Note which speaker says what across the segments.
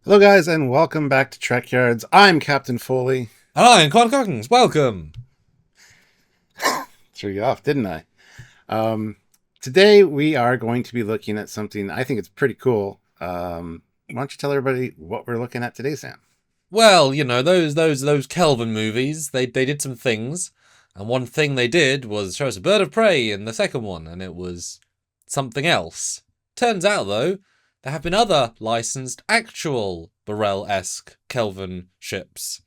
Speaker 1: Hello, guys, and welcome back to Trekyards. I'm Captain Foley.
Speaker 2: Hello, and Coggins, welcome.
Speaker 1: Threw you off, didn't I? Today we are going to be looking at something I think it's pretty cool. Why don't you tell everybody what we're looking at today, Sam?
Speaker 2: Well, you know, those Kelvin movies, they did some things, and one thing they did was show us a bird of prey in the second one, and it was something else. Turns out, though, there have been other licensed actual Burrell-esque Kelvin ships.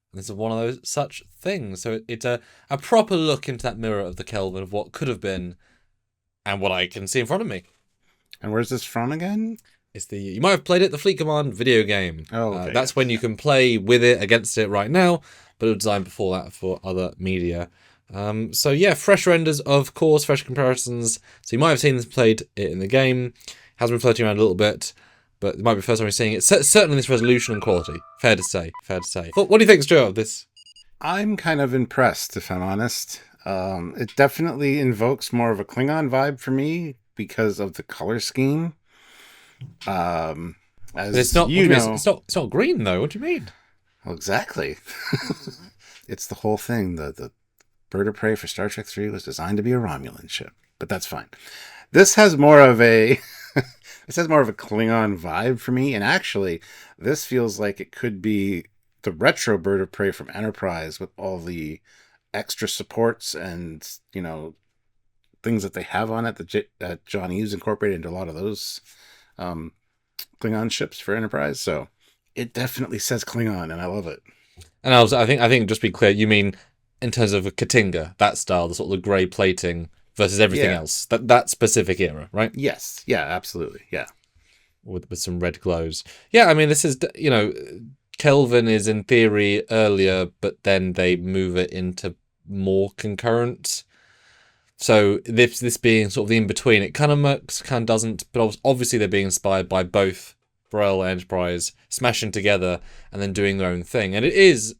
Speaker 2: And this is one of those such things. So it's a proper look into that mirror of the Kelvin of what could have been and what I can see in front of me.
Speaker 1: And where's this from again?
Speaker 2: It's you might have played it, the Fleet Command video game.
Speaker 1: Oh, okay,
Speaker 2: that's
Speaker 1: yes.
Speaker 2: when you can play with it, against it right now, but it was designed before that for other media. So yeah, fresh renders, of course, fresh comparisons. So you might have seen this, played it in the game. Has been floating around a little bit, but it might be the first time you're seeing it. Certainly this resolution and quality. Fair to say. What do you think, Stuart, of this?
Speaker 1: I'm kind of impressed, if I'm honest. It definitely invokes more of a Klingon vibe for me because of the color scheme. As
Speaker 2: But it's not.
Speaker 1: you know,
Speaker 2: It's not green though. What do you mean?
Speaker 1: well, exactly. It's the whole thing. The bird of prey for Star Trek 3 was designed to be a Romulan ship, but that's fine. This has more of a Klingon vibe for me, and actually, this feels like it could be the retro bird of prey from Enterprise with all the extra supports and things that they have on it that John Hughes incorporated into a lot of those Klingon ships for Enterprise. So it definitely says Klingon, and I love it.
Speaker 2: And also, I think just be clear, you mean in terms of a Katinga, that style, the sort of the grey plating versus everything
Speaker 1: Yeah.
Speaker 2: else, that specific era, right?
Speaker 1: Yes. Yeah, absolutely. Yeah.
Speaker 2: With some red glows. Yeah, I mean, this is, Kelvin is in theory earlier, but then they move it into more concurrent. So this being sort of the in between, it kind of works, kind of doesn't. But obviously they're being inspired by both Burrell and Enterprise smashing together and then doing their own thing. And it is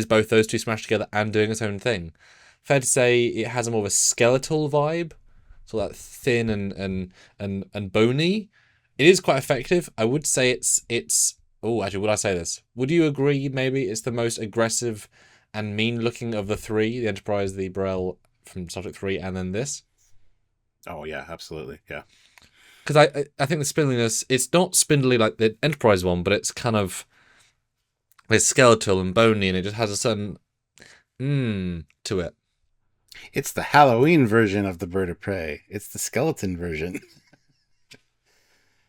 Speaker 2: both those two smashed together and doing its own thing. Fair to say it has a more of a skeletal vibe, so that thin and bony. It is quite effective. I would say it's. Oh, actually, would I say this? Would you agree? Maybe it's the most aggressive and mean looking of the three: the Enterprise, the Burrell from Star Trek 3, and then this.
Speaker 1: Oh yeah, absolutely. Yeah.
Speaker 2: Because I think the spindliness, it's not spindly like the Enterprise one, but it's kind of, it's skeletal and bony, and it just has a certain to it.
Speaker 1: It's the Halloween version of the bird of prey. It's the skeleton version.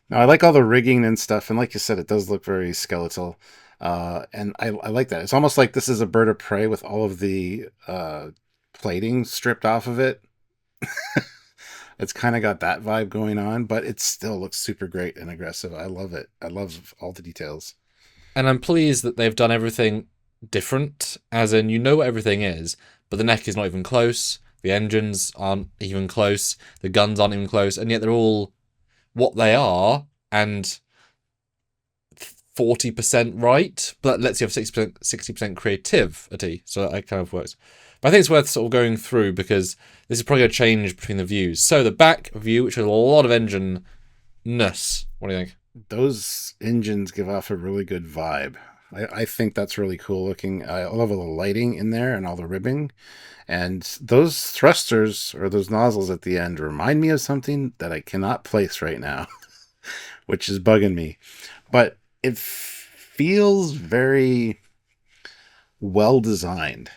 Speaker 1: Now, I like all the rigging and stuff, and like you said, it does look very skeletal. And I like that. It's almost like this is a bird of prey with all of the plating stripped off of it. It's kind of got that vibe going on, but it still looks super great and aggressive. I love it. I love all the details.
Speaker 2: And I'm pleased that they've done everything different, as in, you know what everything is, but the neck is not even close, the engines aren't even close, the guns aren't even close, and yet they're all what they are, and 40% right, but let's say 60% creativity, so that kind of works. But I think it's worth sort of going through, because this is probably a change between the views. So the back view, which has a lot of engine-ness, what do you think?
Speaker 1: Those engines give off a really good vibe. I think that's really cool looking. I love all the lighting in there and all the ribbing. And those thrusters or those nozzles at the end remind me of something that I cannot place right now, which is bugging me. But it feels very well designed.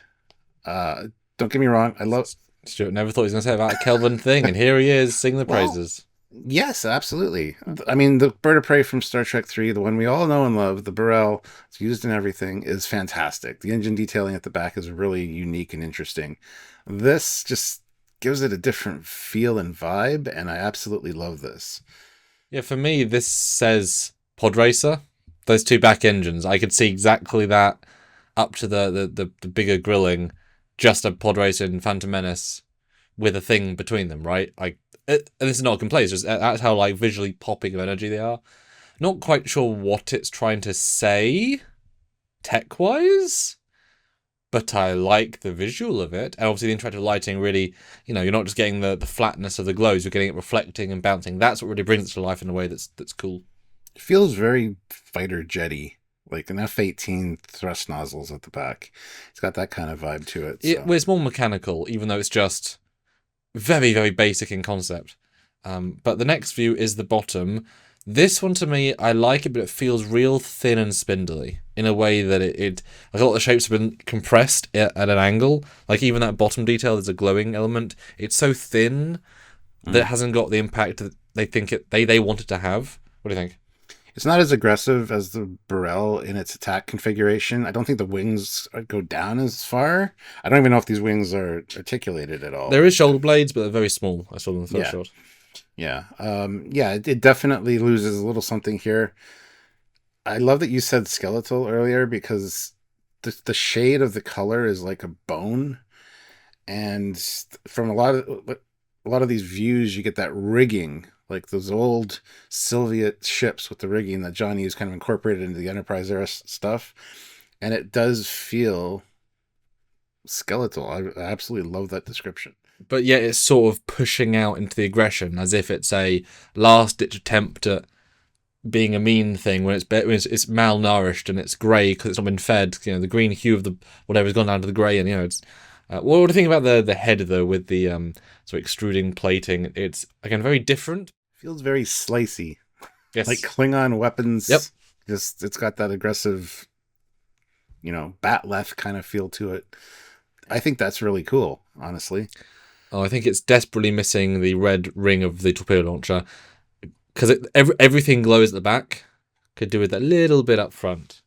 Speaker 1: Don't get me wrong. I love...
Speaker 2: Stuart never thought he was going to say about a Kelvin thing, and here he is singing the
Speaker 1: Well,
Speaker 2: praises.
Speaker 1: yes, absolutely. I mean, the bird of prey from Star Trek 3, the one we all know and love, the Burrell, it's used in everything, is fantastic. The engine detailing at the back is really unique and interesting. This just gives it a different feel and vibe, and I absolutely love this.
Speaker 2: Yeah, for me, this says Pod Racer. Those two back engines, I could see exactly that up to the bigger grilling, just a Pod Racer and Phantom Menace with a thing between them, right? Like, and this is not a complaint, it's just that's how like visually popping of energy they are. Not quite sure what it's trying to say tech-wise, but I like the visual of it. And obviously the interactive lighting really, you're not just getting the flatness of the glows, you're getting it reflecting and bouncing. That's what really brings it to life in a way that's cool.
Speaker 1: It feels very fighter jetty, like an F-18 thrust nozzles at the back. It's got that kind of vibe to it. So.
Speaker 2: Well, it's more mechanical, even though it's just very, very basic in concept. But the next view is the bottom. This one, to me, I like it, but it feels real thin and spindly in a way that it like a lot of the shapes have been compressed at an angle. Like even that bottom detail, there's a glowing element. It's so thin that it hasn't got the impact that they wanted to have. What do you think?
Speaker 1: It's not as aggressive as the Burrell in its attack configuration. I don't think the wings go down as far. I don't even know if these wings are articulated at all.
Speaker 2: There is shoulder blades, but they're very small. I saw them in the first shot.
Speaker 1: Yeah. It definitely loses a little something here. I love that you said skeletal earlier because the shade of the color is like a bone. And from a lot of these views, you get that rigging, like those old Soviet ships with the rigging that Johnny has kind of incorporated into the Enterprise era stuff. And it does feel skeletal. I absolutely love that description.
Speaker 2: But yet it's sort of pushing out into the aggression as if it's a last-ditch attempt at being a mean thing when it's malnourished and it's grey because it's not been fed. You know, the green hue of the whatever's gone down to the grey, and you know it's. What do you think about the head though with the sort of extruding plating? It's again very different.
Speaker 1: Feels very slicey.
Speaker 2: Yes.
Speaker 1: Like Klingon weapons.
Speaker 2: Yep.
Speaker 1: Just it's got that aggressive, batleth kind of feel to it. I think that's really cool, honestly.
Speaker 2: Oh, I think it's desperately missing the red ring of the torpedo launcher because everything glows at the back. Could do with that little bit up front.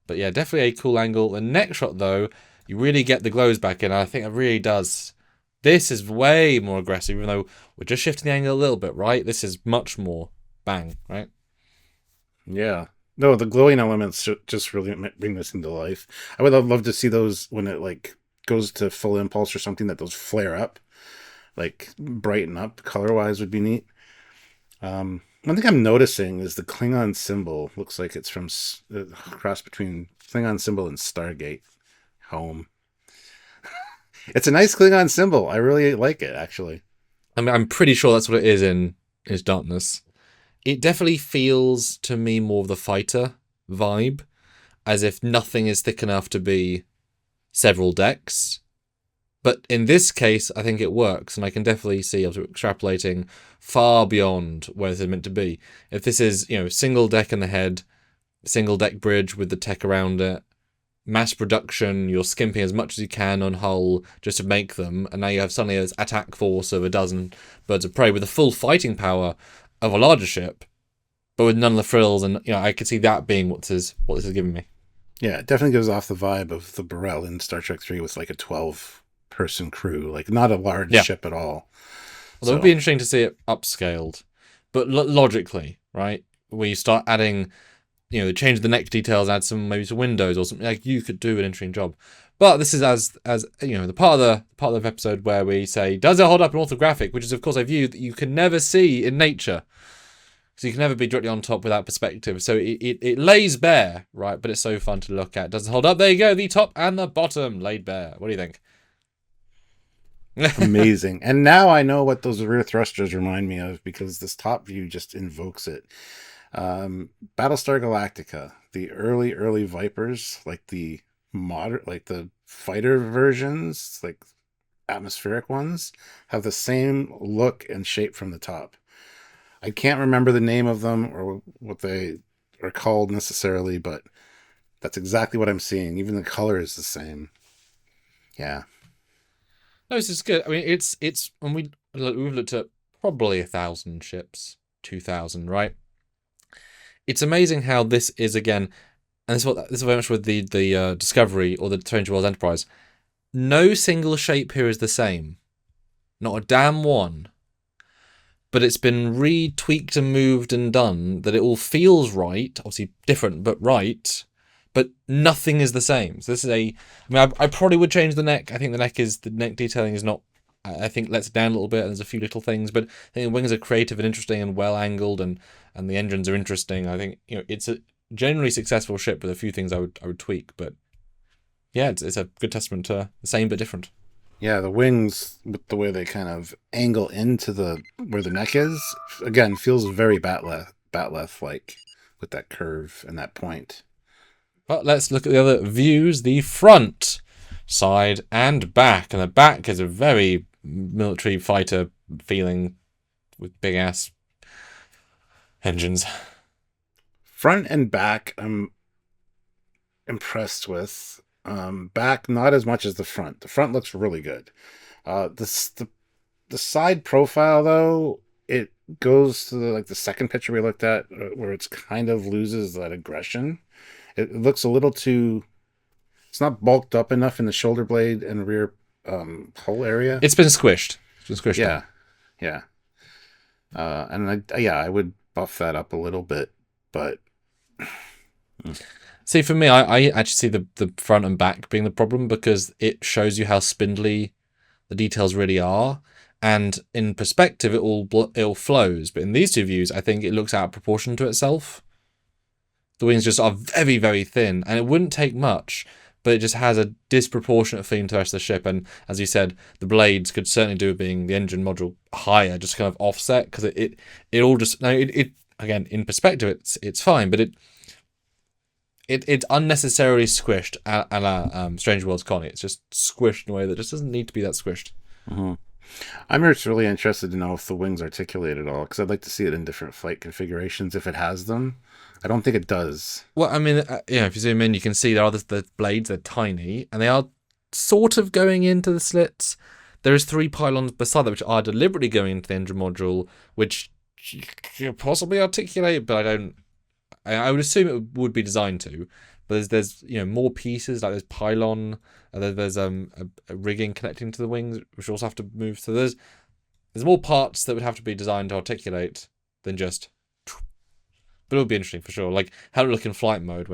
Speaker 2: But yeah, definitely a cool angle. The next shot though, you really get the glows back in. I think it really does. This is way more aggressive, even though we're just shifting the angle a little bit, right? This is much more bang, right?
Speaker 1: Yeah. No, the glowing elements just really bring this into life. I would love to see those when it like goes to full impulse or something, that those flare up, like brighten up color-wise would be neat. One thing I'm noticing is the Klingon symbol looks like it's from a cross between Klingon symbol and Stargate home. It's a nice Klingon symbol. I really like it, actually.
Speaker 2: I mean, I'm pretty sure that's what it is in His Darkness. It definitely feels to me more of the fighter vibe, as if nothing is thick enough to be several decks. But in this case, I think it works, and I can definitely see us extrapolating far beyond where this is meant to be. If this is, single deck in the head, single deck bridge with the tech around it, mass production, you're skimping as much as you can on hull just to make them, and now you have suddenly an attack force of a dozen birds of prey with the full fighting power of a larger ship, but with none of the frills, and I could see that being what this is giving me.
Speaker 1: Yeah, it definitely gives off the vibe of the Burrell in Star Trek 3 with like a 12-person crew, like not a large ship at all.
Speaker 2: Well, it would be interesting to see it upscaled, but logically, right? Where you start adding, change the neck details, add some windows or something. Like you could do an interesting job. But this is as the part of the episode where we say, does it hold up in orthographic? Which is of course a view that you can never see in nature. So you can never be directly on top without perspective. So it lays bare, right? But it's so fun to look at. Does it hold up? There you go. The top and the bottom laid bare. What do you think?
Speaker 1: Amazing. And now I know what those rear thrusters remind me of, because this top view just invokes it. Battlestar Galactica, the early Vipers, like the the fighter versions, like atmospheric ones, have the same look and shape from the top. I can't remember the name of them or what they are called necessarily, but that's exactly what I'm seeing. Even the color is the same. Yeah.
Speaker 2: No, this is good. I mean, it's when we've looked at probably 1,000 ships, 2,000, right? It's amazing how this is again, and this is very much with the Discovery or the Strange Worlds Enterprise. No single shape here is the same, not a damn one. But it's been retweaked and moved and done that it all feels right, obviously different but right. But nothing is the same. So this is I probably would change the neck. I think the neck detailing is not, I think lets it down a little bit, and there's a few little things, but I think the wings are creative and interesting and well angled, and the engines are interesting. I think it's a generally successful ship with a few things I would tweak, but yeah, it's a good testament to the same but different.
Speaker 1: Yeah, the wings, with the way they kind of angle into where the neck is, again, feels very Batleth like. with that curve and that point.
Speaker 2: But let's look at the other views. The front, side, and back. And the back is a very military fighter feeling with big ass engines.
Speaker 1: Front and back, I'm impressed with. Back, not as much as the front. The front looks really good. The side profile, though, it goes to the second picture we looked at, where it's kind of loses that aggression. It looks a little too. It's not bulked up enough in the shoulder blade and rear hull area.
Speaker 2: It's been squished.
Speaker 1: Yeah,
Speaker 2: down.
Speaker 1: yeah. And I would buff that up a little bit, but.
Speaker 2: See, for me, I actually see the front and back being the problem because it shows you how spindly the details really are, and in perspective, it all flows. But in these two views, I think it looks out of proportion to itself. The wings just are very, very thin, and it wouldn't take much, but it just has a disproportionate theme to the rest of the ship. And as you said, the blades could certainly do with being the engine module higher, just kind of offset, because it all just again in perspective, it's fine, but it's unnecessarily squished a la Strange Worlds Connie. It's just squished in a way that just doesn't need to be that squished.
Speaker 1: Mm-hmm. I'm just really interested to know if the wings articulate at all, because I'd like to see it in different flight configurations if it has them. I don't think it does.
Speaker 2: Well, I mean, if you zoom in, you can see there are the blades. They're tiny, and they are sort of going into the slits. There is 3 pylons beside them, which are deliberately going into the engine module, which you possibly articulate, but I would assume it would be designed to, but there's more pieces, like there's pylon, there's a rigging connecting to the wings, which also have to move. So there's more parts that would have to be designed to articulate than just. But it would be interesting for sure, like how it would look in flight mode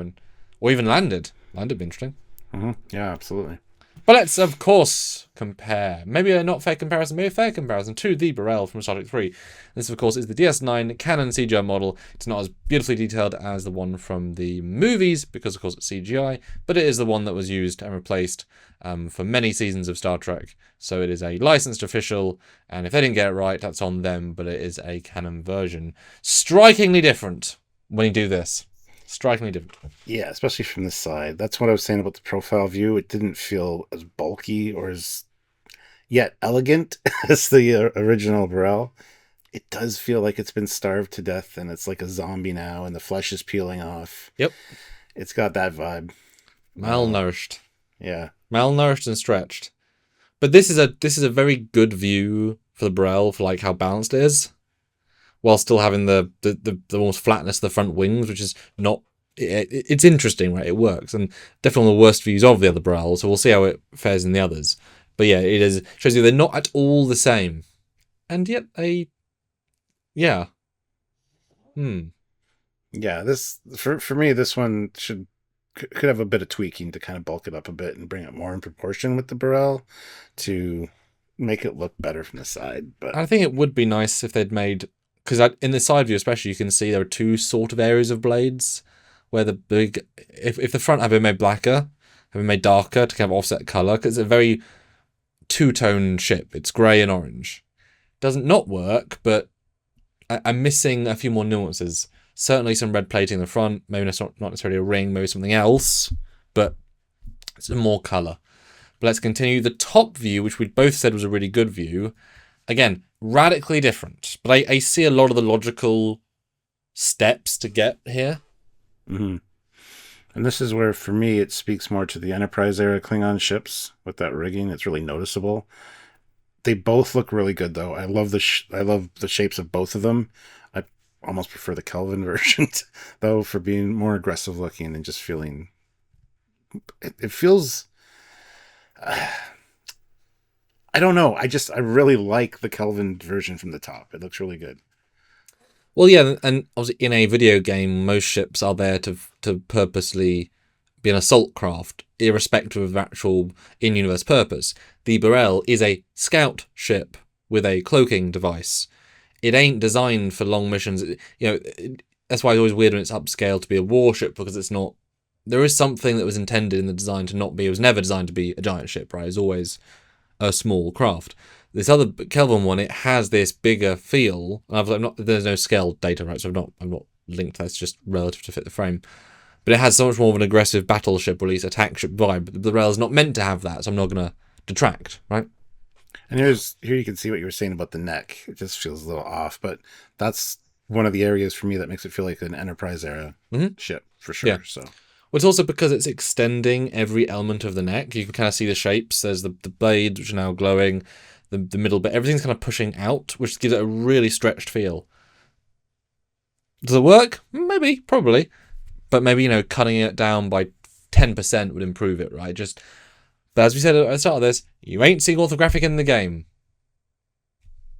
Speaker 2: or even landed. Landed would be interesting.
Speaker 1: Mm-hmm. Yeah, absolutely.
Speaker 2: But let's, of course, compare. Maybe a not fair comparison, maybe a fair comparison to the Burrell from Star Trek 3. This, of course, is the DS9 Canon CGI model. It's not as beautifully detailed as the one from the movies, because, of course, it's CGI, but it is the one that was used and replaced for many seasons of Star Trek. So it is a licensed official, and if they didn't get it right, that's on them, but it is a Canon version. Strikingly different when you do this. Strikingly different.
Speaker 1: Yeah, especially from this side. That's what I was saying about the profile view. It didn't feel as bulky or as yet elegant as the original Burrell. It does feel like it's been starved to death and it's like a zombie now and the flesh is peeling off.
Speaker 2: Yep.
Speaker 1: It's got that vibe.
Speaker 2: Malnourished.
Speaker 1: Yeah.
Speaker 2: Malnourished and stretched. But this is a very good view for the Burrell, for like how balanced it is, while still having the almost flatness of the front wings, which is not. It's interesting, right? It works, and definitely one of the worst views of the other Burrell. So we'll see how it fares in the others. But yeah, it shows you they're not at all the same, and yet yeah.
Speaker 1: Yeah, this for me, this one could have a bit of tweaking to kind of bulk it up a bit and bring it more in proportion with the Burrell to make it look better from the side. But
Speaker 2: I think it would be nice if they'd made, because in the side view especially, you can see there are 2 sort of areas of blades where the big, if the front had been made blacker, had been made darker to kind of offset colour, because it's a very two-tone ship. It's grey and orange. Doesn't not work, but I'm missing a few more nuances. Certainly some red plating in the front, maybe that's not necessarily a ring, maybe something else, but it's more colour. But let's continue. The top view, which we both said was a really good view, again, radically different. But I see a lot of the logical steps to get here.
Speaker 1: Mm-hmm. And this is where, for me, it speaks more to the Enterprise era Klingon ships with that rigging. It's really noticeable. They both look really good, though. I love the shapes of both of them. I almost prefer the Kelvin version, though, for being more aggressive looking and just feeling. It feels. I don't know. I really like the Kelvin version from the top. It looks really good.
Speaker 2: Well, yeah, and obviously in a video game, most ships are there to purposely be an assault craft, irrespective of actual in-universe purpose. The Burrell is a scout ship with a cloaking device. It ain't designed for long missions. That's why it's always weird when it's upscaled to be a warship, because it's not. There is something that was intended in the design to not be. It was never designed to be a giant ship, right? It's always a small craft. This other Kelvin one, it has this bigger feel. There's no scale data, right? So I've not length that's just relative to fit the frame. But it has so much more of an aggressive battleship, or at least attack ship vibe. But the rail's not meant to have that, so I'm not going to detract, right?
Speaker 1: And here you can see what you were saying about the neck. It just feels a little off, but that's one of the areas for me that makes it feel like an Enterprise era ship for sure.
Speaker 2: Yeah.
Speaker 1: So,
Speaker 2: well, it's also because it's extending every element of the neck. You can kind of see the shapes. There's the blades, which are now glowing, the middle bit. Everything's kind of pushing out, which gives it a really stretched feel. Does it work? Maybe, probably. But maybe, cutting it down by 10% would improve it, right? But as we said at the start of this, you ain't seeing orthographic in the game.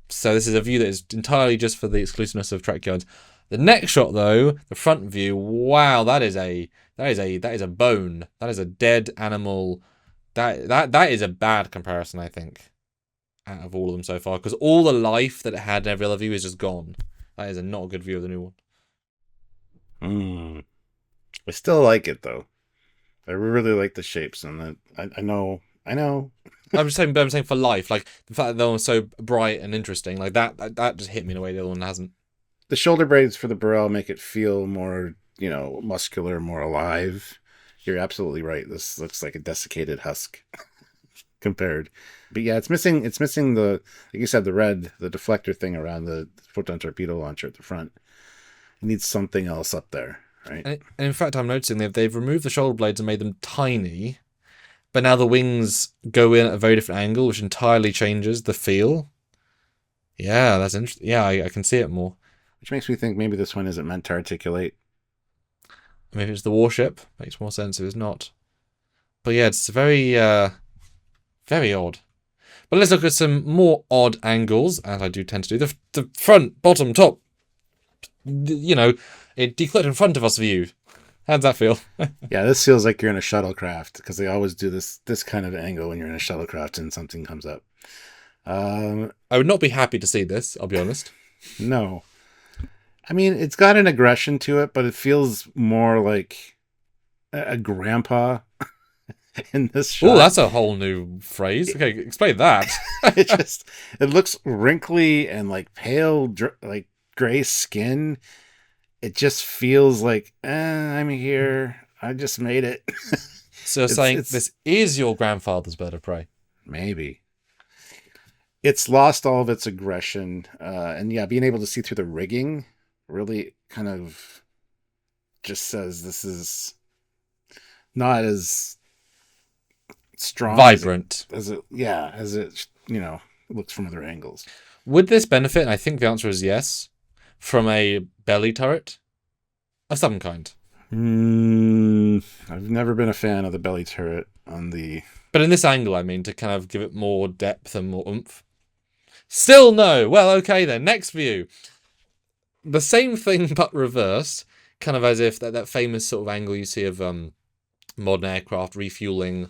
Speaker 2: So this is a view that is entirely just for the exclusiveness of Trekyards. The next shot, though, the front view, wow, that is a bone. That is a dead animal. That is a bad comparison, I think, out of all of them so far, because all the life that it had in every other view is just gone. That is not a good view of the new one.
Speaker 1: I still like it though. I really like the shapes, and I know.
Speaker 2: I'm saying for life, like the fact that they're all so bright and interesting, like that just hit me in a way the other one hasn't.
Speaker 1: The shoulder blades for the Burrell make it feel more, muscular, more alive. You're absolutely right. This looks like a desiccated husk compared. But yeah, it's missing the, like you said, the deflector thing around the photon torpedo launcher at the front. It needs something else up there, right?
Speaker 2: And in fact, I'm noticing they've removed the shoulder blades and made them tiny, but now the wings go in at a very different angle, which entirely changes the feel. Yeah, that's interesting. Yeah, I can see it more.
Speaker 1: Which makes me think maybe this one isn't meant to articulate.
Speaker 2: Maybe it's the warship. Makes more sense if it's not. But yeah, it's very, very odd. But let's look at some more odd angles, as I do tend to do. The front, bottom, top. It declared in front of us view. How'd that feel?
Speaker 1: Yeah, this feels like you're in a shuttlecraft, because they always do this kind of angle when you're in a shuttlecraft and something comes up.
Speaker 2: I would not be happy to see this, I'll be honest.
Speaker 1: No. I mean, it's got an aggression to it, but it feels more like a grandpa in this shot.
Speaker 2: Oh, that's a whole new phrase. Okay, explain that.
Speaker 1: It looks wrinkly and like pale, like gray skin. It just feels like, I'm here. I just made it.
Speaker 2: So saying this is your grandfather's bird of prey?
Speaker 1: Maybe. It's lost all of its aggression. And yeah, being able to see through the rigging really kind of just says this is not as strong,
Speaker 2: vibrant
Speaker 1: as it looks from other angles.
Speaker 2: Would this benefit? And I think the answer is yes, from a belly turret of some kind.
Speaker 1: I've never been a fan of the belly turret on the.
Speaker 2: But in this angle, I mean, to kind of give it more depth and more oomph. Still no. Well, okay then. Next view. The same thing but reversed, kind of as if that famous sort of angle you see of modern aircraft refueling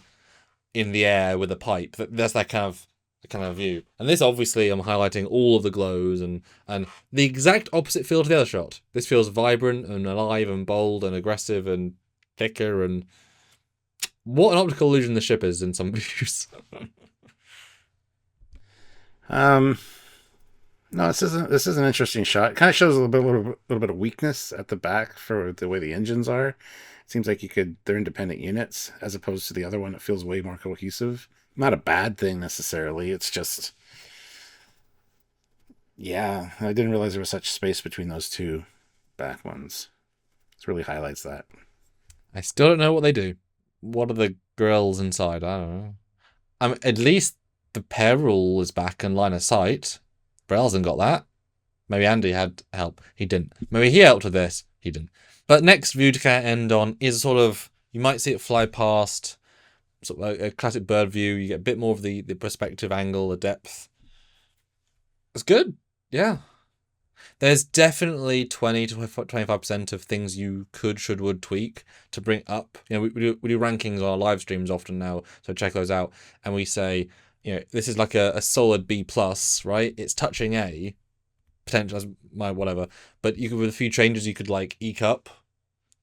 Speaker 2: in the air with a pipe. That's that kind of view. And this obviously I'm highlighting all of the glows and the exact opposite feel to the other shot. This feels vibrant and alive and bold and aggressive and thicker, and what an optical illusion the ship is in some views.
Speaker 1: No, this is an interesting shot. It kind of shows a little bit of weakness at the back for the way the engines are. It seems like they're independent units as opposed to the other one. It feels way more cohesive. Not a bad thing necessarily. It's just, yeah, I didn't realize there was such space between those two back ones. This really highlights that.
Speaker 2: I still don't know what they do. What are the grills inside? I don't know. At least the peril is back and line of sight. Brell hasn't got that. Maybe Andy had help. He didn't. Maybe he helped with this. He didn't. But next view to kind of end on is sort of, you might see it fly past, sort of a classic bird view. You get a bit more of the perspective angle, the depth. It's good. Yeah. There's definitely 20 to 25% of things you would tweak to bring up. We do rankings on our live streams often now, so check those out. And we say, this is like a solid B+, right? It's touching A, potential as my whatever. But you could, with a few changes, you could like eke up,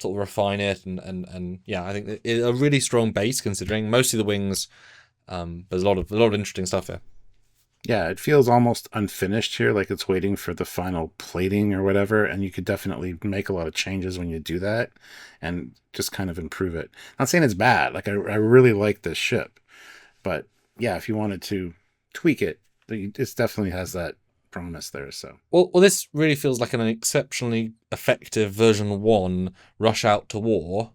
Speaker 2: sort of refine it, and yeah, I think it's a really strong base considering mostly the wings. There's a lot of interesting stuff here.
Speaker 1: Yeah, it feels almost unfinished here, like it's waiting for the final plating or whatever, and you could definitely make a lot of changes when you do that and just kind of improve it. Not saying it's bad, like I really like this ship, but yeah, if you wanted to tweak it, it definitely has that promise there. So,
Speaker 2: Well, this really feels like an exceptionally effective version 1 rush out to war,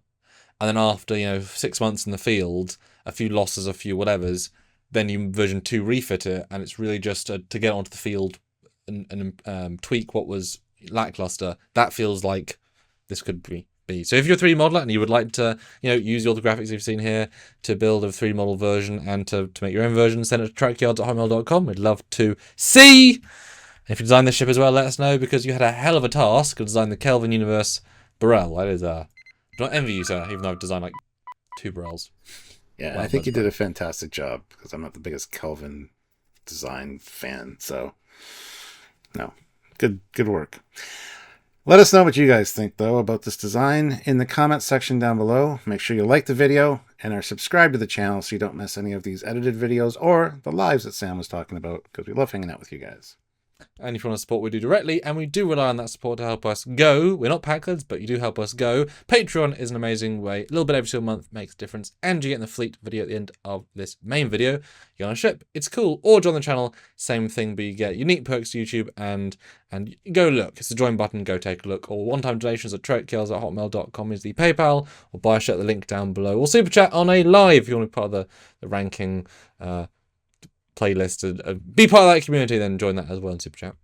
Speaker 2: and then after 6 months in the field, a few losses, a few whatevers, then you version 2 refit it, and it's really just to get onto the field and tweak what was lackluster. That feels like this could be. So if you're a 3D modeler and you would like to use the Orthographics you've seen here to build a 3D model version and to make your own version, send it to trekyards@hotmail.com. We'd love to see. And if you design this ship as well, let us know, because you had a hell of a task to design the Kelvin universe Burrell. That is do not envy you, sir, even though I've designed like 2 Burrells.
Speaker 1: yeah, I think you did a fantastic job, because I'm not the biggest Kelvin design fan. So, no, good work. Let us know what you guys think, though, about this design in the comments section down below. Make sure you like the video and are subscribed to the channel so you don't miss any of these edited videos or the lives that Sam was talking about, because we love hanging out with you guys.
Speaker 2: And if you want to support what we do directly, and we do rely on that support to help us go, we're not Packers, but you do help us go. Patreon is an amazing way. A little bit every single month makes a difference. And you get in the fleet video at the end of this main video. You're on a ship, it's cool. Or join the channel, same thing, but you get unique perks to YouTube, and go look. It's the join button, go take a look. Or one-time donations at trekyards@hotmail.com is the PayPal, or buy a shirt, the link down below. Or super chat on a live if you want to be part of the ranking playlist and be part of that community, then join that as well in super chat.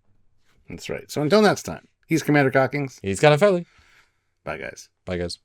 Speaker 1: That's right. So until next time, he's Commander Cockings.
Speaker 2: He's kind of Foley.
Speaker 1: Bye, guys.
Speaker 2: Bye, guys.